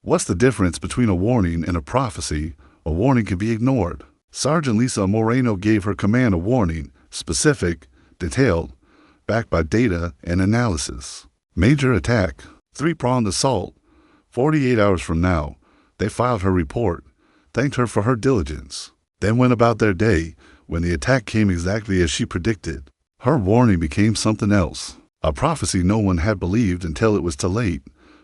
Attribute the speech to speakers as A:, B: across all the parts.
A: What's the difference between a warning and a prophecy? A warning can be ignored. Sergeant Lisa Moreno gave her command a warning, specific, detailed, backed by data and analysis. Major attack, three-pronged assault. 48 hours from now, they filed her report, thanked her for her diligence, then went about their day. When the attack came exactly as she predicted, her warning became something else. A prophecy no one had believed until it was too late.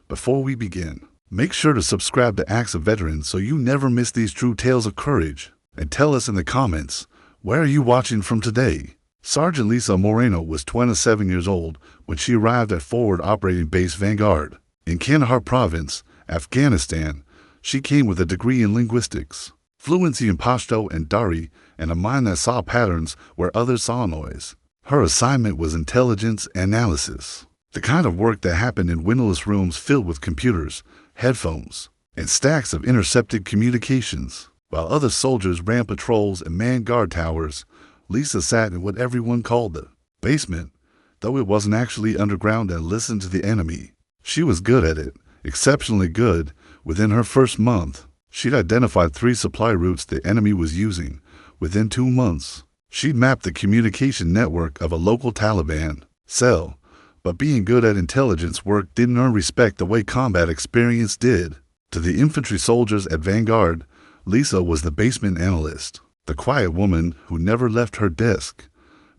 A: Before we begin, make sure to subscribe to Acts of Veterans so you never miss these true tales of courage. And tell us in the comments, where are you watching from today? Sergeant Lisa Moreno was 27 years old when she arrived at Forward Operating Base Vanguard. In Kandahar Province, Afghanistan, she came with a degree in linguistics, fluency in Pashto and Dari, and a mind that saw patterns where others saw noise. Her assignment was intelligence analysis, the kind of work that happened in windowless rooms filled with computers, headphones, and stacks of intercepted communications. While other soldiers ran patrols and manned guard towers, Lisa sat in what everyone called the basement, though it wasn't actually underground, and listened to the enemy. She was good at it, exceptionally good. Within her first month, she'd identified 3 supply routes the enemy was using. Within 2 months, she'd mapped the communication network of a local Taliban cell. But being good at intelligence work didn't earn respect the way combat experience did. To the infantry soldiers at Vanguard, Lisa was the basement analyst, the quiet woman who never left her desk,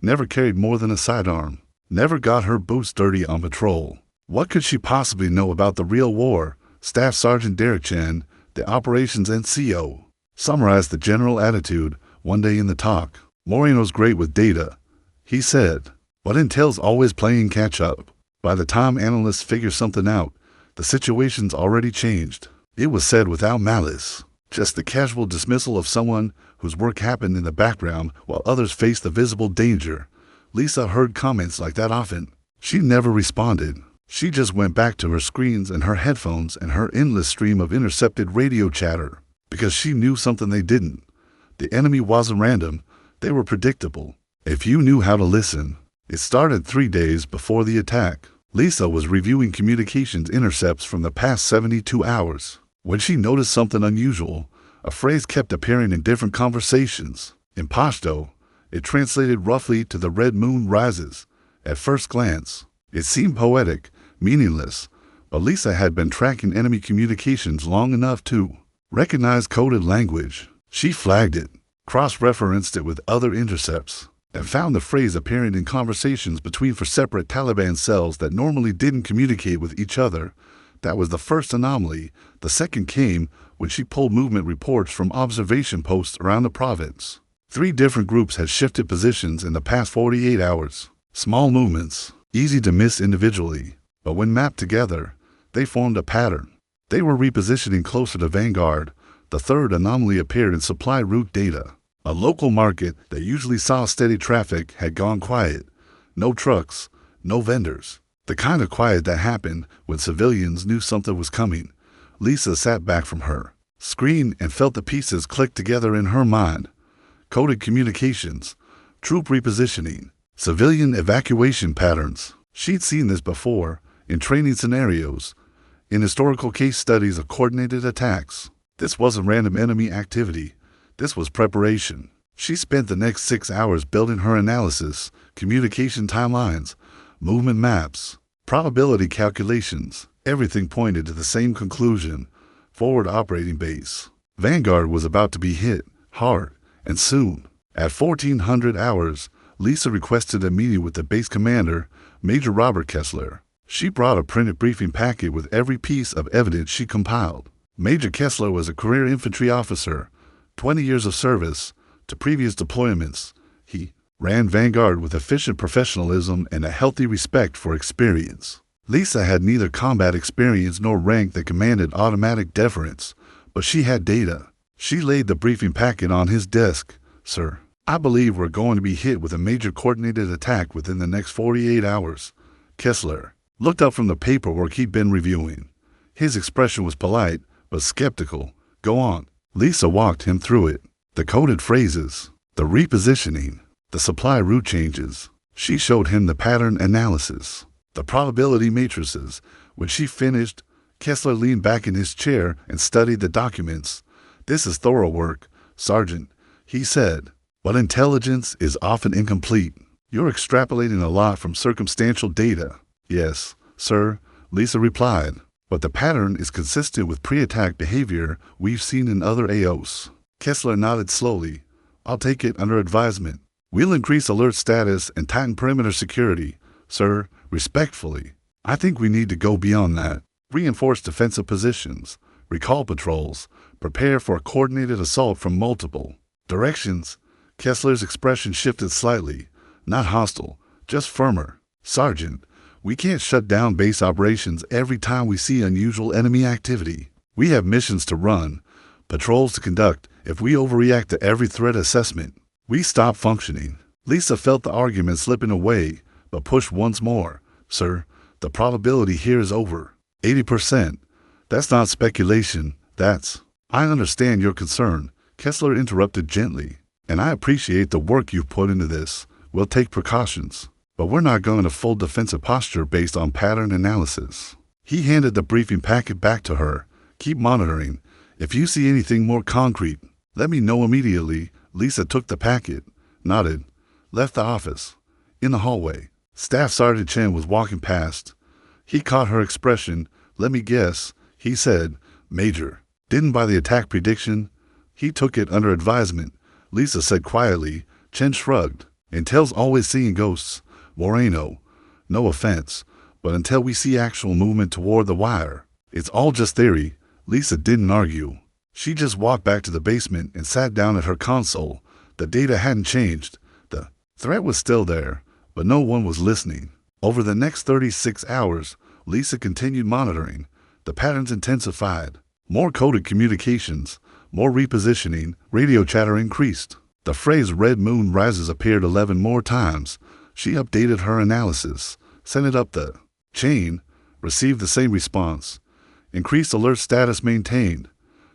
A: never carried more than a sidearm, never got her boots dirty on patrol. What could she possibly know about the real war? Staff Sergeant Derek Chen, the operations NCO, summarized the general attitude one day in the talk. Moreno's great with data, he said, but intel's always playing catch-up. By the time analysts figure something out, the situation's already changed. It was said without malice, just the casual dismissal of someone whose work happened in the background while others faced the visible danger. Lisa heard comments like that often. She never responded. She just went back to her screens and her headphones and her endless stream of intercepted radio chatter, because she knew something they didn't. The enemy wasn't random, they were predictable. If you knew how to listen. It started 3 days before the attack. Lisa was reviewing communications intercepts from the past 72 hours. When she noticed something unusual, a phrase kept appearing in different conversations. In Pashto, it translated roughly to "the red moon rises." At first glance, it seemed poetic, meaningless, but Lisa had been tracking enemy communications long enough to recognize coded language. She flagged it, cross-referenced it with other intercepts, and found the phrase appearing in conversations between 4 separate Taliban cells that normally didn't communicate with each other. That was the first anomaly. The second came when she pulled movement reports from observation posts around the province. 3 different groups had shifted positions in the past 48 hours. Small movements, easy to miss individually, but when mapped together, they formed a pattern. They were repositioning closer to Vanguard. The third anomaly appeared in supply route data. A local market that usually saw steady traffic had gone quiet. No trucks, no vendors. The kind of quiet that happened when civilians knew something was coming. Lisa sat back from her screen and felt the pieces click together in her mind. Coded communications, troop repositioning, civilian evacuation patterns. She'd seen this before, in training scenarios, in historical case studies of coordinated attacks. This wasn't random enemy activity. This was preparation. She spent the next 6 hours building her analysis, communication timelines, movement maps, probability calculations. Everything pointed to the same conclusion: Forward Operating Base Vanguard was about to be hit hard, and soon. At 1400 hours, Lisa requested a meeting with the base commander, Major Robert Kessler. She brought a printed briefing packet with every piece of evidence she compiled. Major Kessler was a career infantry officer, 20 years of service. To previous deployments, he ran Vanguard with efficient professionalism and a healthy respect for experience. Lisa had neither combat experience nor rank that commanded automatic deference, but she had data. She laid the briefing packet on his desk. "Sir, I believe we're going to be hit with a major coordinated attack within the next 48 hours. Kessler looked up from the paperwork he'd been reviewing. His expression was polite, but skeptical. "Go on." Lisa walked him through it. The coded phrases, the repositioning, the supply route changes. She showed him the pattern analysis, the probability matrices. When she finished, Kessler leaned back in his chair and studied the documents. "This is thorough work, Sergeant," he said, "but intelligence is often incomplete. You're extrapolating a lot from circumstantial data." "Yes, sir," Lisa replied, "but the pattern is consistent with pre-attack behavior we've seen in other AOs." Kessler nodded slowly. "I'll take it under advisement. We'll increase alert status and tighten perimeter security, sir, respectfully. I think we need to go beyond that. Reinforce defensive positions, recall patrols, prepare for a coordinated assault from multiple directions." Kessler's expression shifted slightly. "Not hostile, just firmer. Sergeant, we can't shut down base operations every time we see unusual enemy activity. We have missions to run, patrols to conduct. If we overreact to every threat assessment, we stop functioning." Lisa felt the argument slipping away, but pushed once more. "Sir, the probability here is over 80%. That's not speculation, that's—" "I understand your concern," Kessler interrupted gently, "and I appreciate the work you've put into this. We'll take precautions, but we're not going to full defensive posture based on pattern analysis." He handed the briefing packet back to her. "Keep monitoring. If you see anything more concrete, let me know immediately." Lisa took the packet, nodded, left the office. In the hallway, Staff Sergeant Chen was walking past. He caught her expression. "Let me guess," he said. "Major didn't buy the attack prediction?" "He took it under advisement," Lisa said quietly. Chen shrugged. "Intel's always seeing ghosts, Moreno. No offense, but until we see actual movement toward the wire, it's all just theory." Lisa didn't argue. She just walked back to the basement and sat down at her console. The data hadn't changed. The threat was still there, but no one was listening. Over the next 36 hours, Lisa continued monitoring. The patterns intensified. More coded communications, more repositioning, radio chatter increased. The phrase "red moon rises" appeared 11 more times. She updated her analysis, sent it up the chain, received the same response. Increased alert status maintained.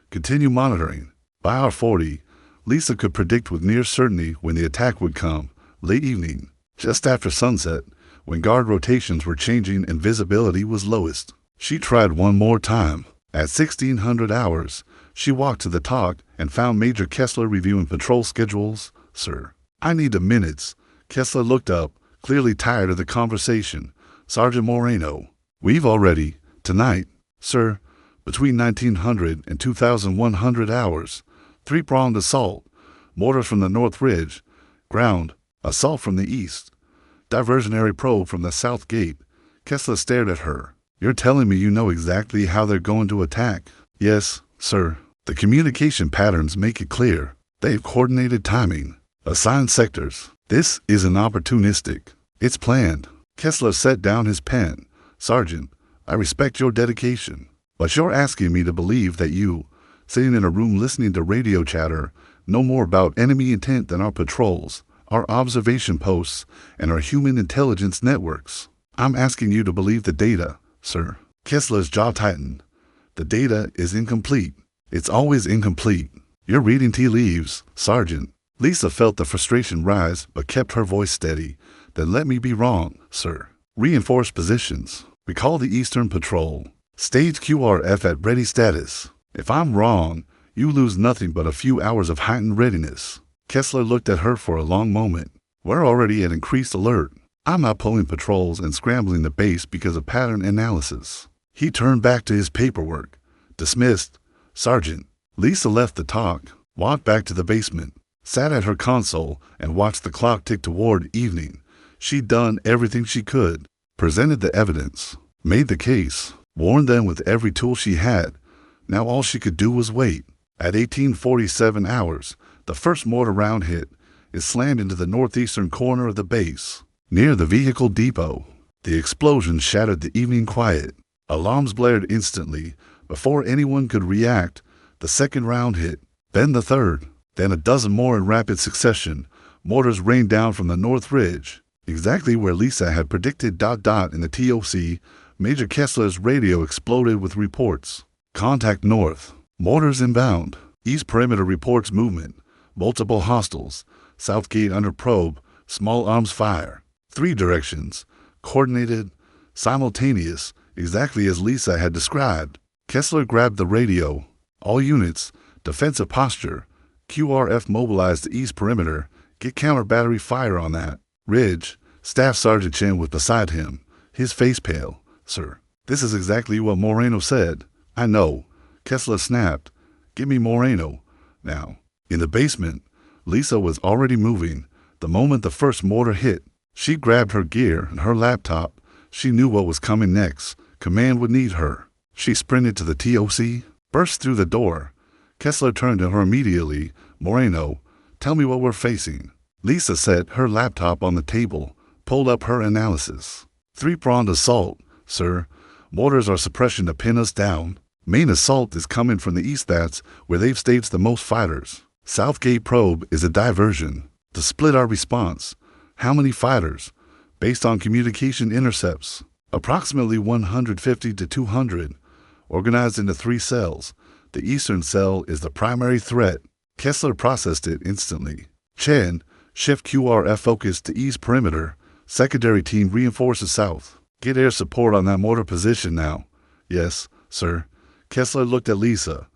A: Continue monitoring. By hour 40, Lisa could predict with near certainty when the attack would come. Late evening, just after sunset, when guard rotations were changing and visibility was lowest. She tried one more time. At 1600 hours, she walked to the talk and found Major Kessler reviewing patrol schedules. "Sir, I need the minutes." Kessler looked up, clearly tired of the conversation. "Sergeant Moreno, we've already, tonight, sir, between 1900 and 2100 hours, three-pronged assault, mortars from the North Ridge, ground, assault from the east, diversionary probe from the south gate." Kessler stared at her. "You're telling me you know exactly how they're going to attack?" "Yes, sir. The communication patterns make it clear. They've coordinated timing, assigned sectors. This isn't opportunistic. It's planned." Kessler set down his pen. "Sergeant, I respect your dedication, but you're asking me to believe that you, sitting in a room listening to radio chatter, know more about enemy intent than our patrols, our observation posts, and our human intelligence networks. I'm asking you to believe the data, sir." Kessler's jaw tightened. "The data is incomplete. It's always incomplete. You're reading tea leaves, Sergeant." Lisa felt the frustration rise, but kept her voice steady. "Then let me be wrong, sir. Reinforce positions. Recall the Eastern Patrol. Stage QRF at ready status. If I'm wrong, you lose nothing but a few hours of heightened readiness." Kessler looked at her for a long moment. "We're already at increased alert. I'm not pulling patrols and scrambling the base because of pattern analysis." He turned back to his paperwork. "Dismissed, Sergeant." Lisa left the talk, walked back to the basement, sat at her console, and watched the clock tick toward evening. She'd done everything she could, presented the evidence, made the case, warned them with every tool she had. Now all she could do was wait. At 1847 hours, the first mortar round hit. It slammed into the northeastern corner of the base, near the vehicle depot. The explosion shattered the evening quiet. Alarms blared instantly. Before anyone could react, the second round hit, then the third, then a dozen more in rapid succession. Mortars rained down from the North Ridge, exactly where Lisa had predicted. In the TOC, Major Kessler's radio exploded with reports. "Contact north. Mortars inbound. East perimeter reports movement. Multiple hostiles. South gate under probe. Small arms fire. 3 directions. Coordinated. Simultaneous. exactly as Lisa had described. Kessler grabbed the radio. All units, defensive posture. QRF mobilized the east perimeter. Get counter-battery fire on that. Ridge, Staff Sergeant Chen was beside him, his face pale. Sir, this is exactly what Moreno said. I know. Kessler snapped. Give me Moreno. Now. In the basement, Lisa was already moving. The moment the first mortar hit, she grabbed her gear and her laptop. She knew what was coming next. Command would need her. She sprinted to the TOC, burst through the door. Kessler turned to her immediately. Moreno, tell me what we're facing. Lisa set her laptop on the table, pulled up her analysis. Three-pronged assault, sir. Mortars are suppression to pin us down. Main assault is coming from the east. That's where they've staged the most fighters. Southgate probe is a diversion. To split our response. How many fighters? Based on communication intercepts. Approximately 150 to 200. Organized into 3 cells. The eastern cell is the primary threat. Kessler processed it instantly. Chen, shift QRF focus to east perimeter. Secondary team reinforces south. Get air support on that mortar position now. Yes, sir. Kessler looked at Lisa.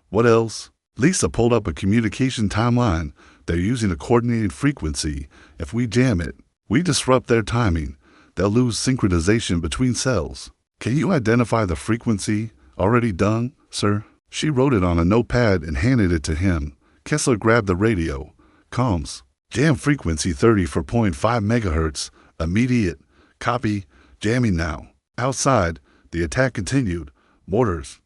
A: What else? Lisa pulled up a communication timeline. They're using a coordinated frequency. If we jam it, we disrupt their timing. They'll lose synchronization between cells. Can you identify the frequency? Already done, sir? She wrote it on a notepad and handed it to him. Kessler grabbed the radio. Comms. Jam frequency 30.5 megahertz. Immediate. Copy. Jamming now. Outside, the attack continued. Mortars.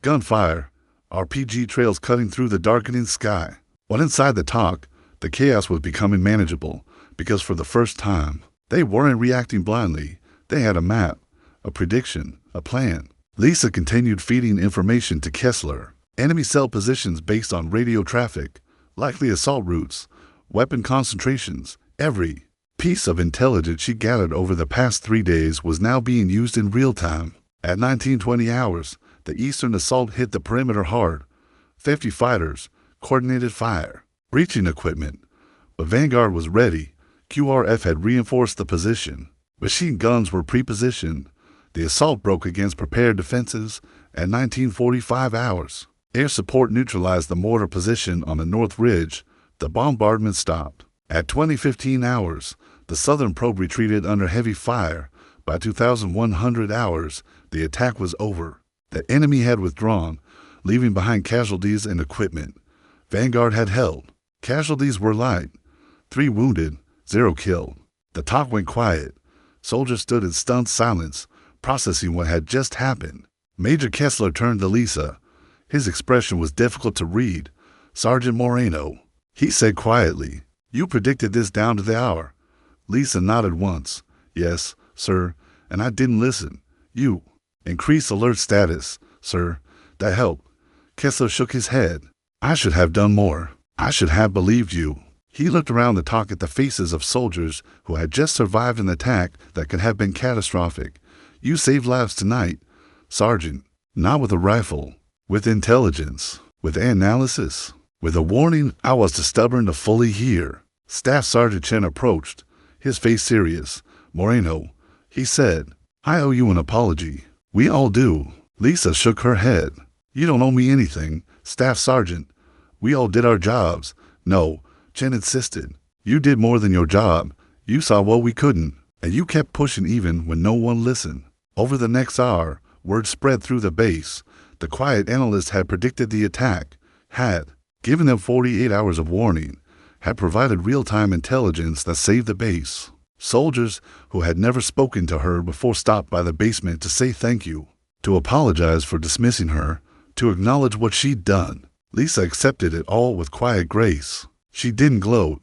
A: Gunfire. RPG trails cutting through the darkening sky. But inside the talk, the chaos was becoming manageable, because for the first time, they weren't reacting blindly. They had a map, a prediction, a plan. Lisa continued feeding information to Kessler. Enemy cell positions based on radio traffic, likely assault routes, weapon concentrations. Every piece of intelligence she gathered over the past 3 days was now being used in real time. At 1920 hours, the eastern assault hit the perimeter hard. 50 fighters, coordinated fire, breaching equipment. But Vanguard was ready. QRF had reinforced the position. Machine guns were pre-positioned. The assault broke against prepared defenses at 1945 hours. Air support neutralized the mortar position on the north ridge. The bombardment stopped. At 2015 hours, the southern probe retreated under heavy fire. By 2100 hours, the attack was over. The enemy had withdrawn, leaving behind casualties and equipment. Vanguard had held. Casualties were light. 3 wounded, 0 killed. The talk went quiet. Soldiers stood in stunned silence, processing what had just happened. Major Kessler turned to Lisa. His expression was difficult to read. Sergeant Moreno, he said quietly, you predicted this down to the hour. Lisa nodded once. Yes, sir, and I didn't listen. You. Increase alert status, sir. That helped. Kessler shook his head. I should have done more. I should have believed you. He looked around the talk at the faces of soldiers who had just survived an attack that could have been catastrophic. You saved lives tonight, Sergeant. Not with a rifle. With intelligence. With analysis. With a warning I was too stubborn to fully hear. Staff Sergeant Chen approached, his face serious. Moreno, he said, I owe you an apology. We all do. Lisa shook her head. You don't owe me anything, Staff Sergeant. We all did our jobs. No, Chen insisted. You did more than your job. You saw what we couldn't, and you kept pushing even when no one listened. Over the next hour, word spread through the base. The quiet analyst had predicted the attack, had given them 48 hours of warning, had provided real-time intelligence that saved the base. Soldiers who had never spoken to her before stopped by the basement to say thank you, to apologize for dismissing her, to acknowledge what she'd done. Lisa accepted it all with quiet grace. She didn't gloat,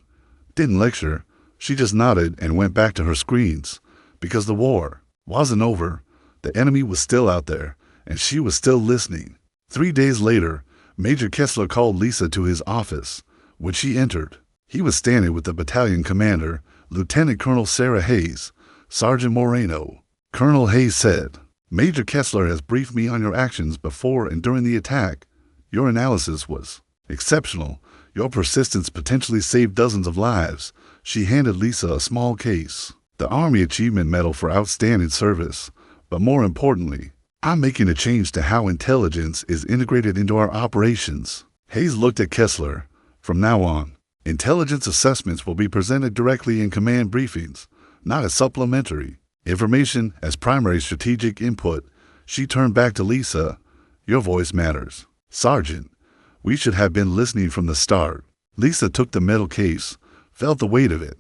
A: didn't lecture. She just nodded and went back to her screens. Because the war wasn't over. The enemy was still out there, and she was still listening. 3 days later, Major Kessler called Lisa to his office. When she entered, he was standing with the battalion commander, Lieutenant Colonel Sarah Hayes. Sergeant Moreno. Colonel Hayes said, Major Kessler has briefed me on your actions before and during the attack. Your analysis was exceptional. Your persistence potentially saved dozens of lives. She handed Lisa a small case. The Army Achievement Medal for outstanding service. But more importantly, I'm making a change to how intelligence is integrated into our operations. Hayes looked at Kessler. From now on, intelligence assessments will be presented directly in command briefings, not as supplementary information as primary strategic input. She turned back to Lisa. Your voice matters. Sergeant, we should have been listening from the start. Lisa took the metal case, felt the weight of it.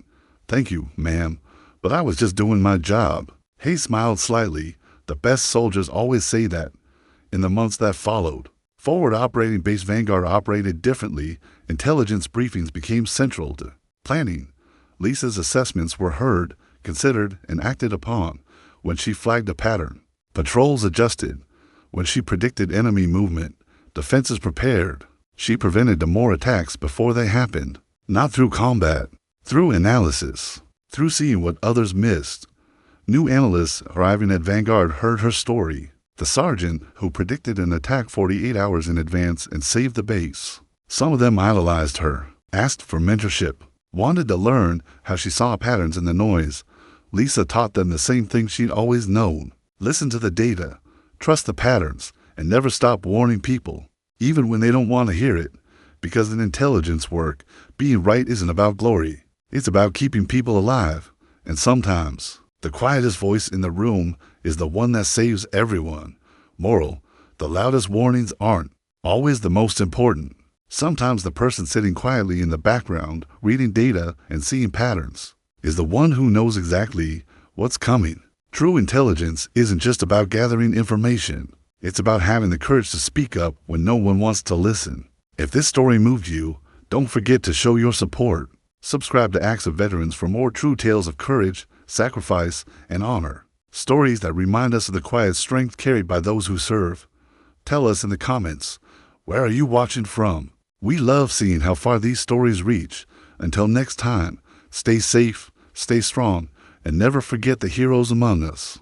A: Thank you, ma'am, but I was just doing my job. Hayes smiled slightly. The best soldiers always say that. In the months that followed, Forward Operating Base Vanguard operated differently. Intelligence briefings became central to planning. Lisa's assessments were heard, considered, and acted upon. When she flagged a pattern, patrols adjusted. When she predicted enemy movement, defenses prepared. She prevented more attacks before they happened, not through combat, through analysis, through seeing what others missed. New analysts arriving at Vanguard heard her story. The sergeant who predicted an attack 48 hours in advance and saved the base. Some of them idolized her, asked for mentorship, wanted to learn how she saw patterns in the noise. Lisa taught them the same thing she'd always known. Listen to the data, trust the patterns, and never stop warning people, even when they don't want to hear it. Because in intelligence work, being right isn't about glory. It's about keeping people alive. And sometimes, the quietest voice in the room is the one that saves everyone. Moral: the loudest warnings aren't always the most important. Sometimes the person sitting quietly in the background, reading data and seeing patterns, is the one who knows exactly what's coming. True intelligence isn't just about gathering information. It's about having the courage to speak up when no one wants to listen. If this story moved you, don't forget to show your support. Subscribe to Acts of Veterans for more true tales of courage, sacrifice, and honor. Stories that remind us of the quiet strength carried by those who serve. Tell us in the comments, where are you watching from? We love seeing how far these stories reach. Until next time, stay safe, stay strong, and never forget the heroes among us.